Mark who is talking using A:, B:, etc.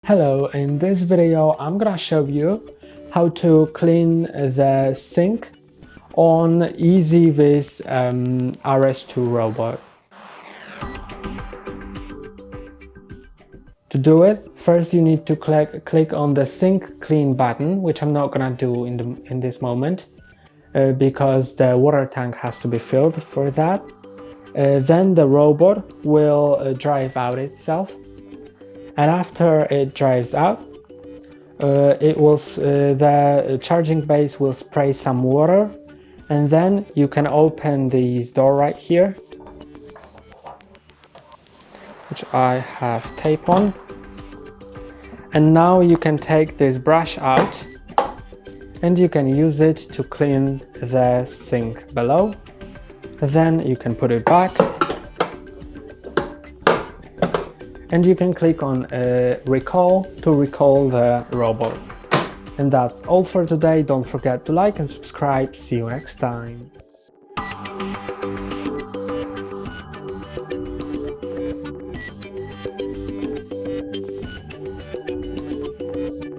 A: Hello, in this video I'm gonna show you how to clean the sink on EZVIZ RS2 robot. To do it, first you need to click on the sink clean button, which I'm not gonna do in this moment because the water tank has to be filled for that. Then the robot will drive out itself. And after it drives out, the charging base will spray some water, and then you can open this door right here, which I have tape on. And now you can take this brush out and you can use it to clean the sink below. Then you can put it back. And you can click on recall to recall the robot. And that's all for today. Don't forget to like and subscribe. See you next time.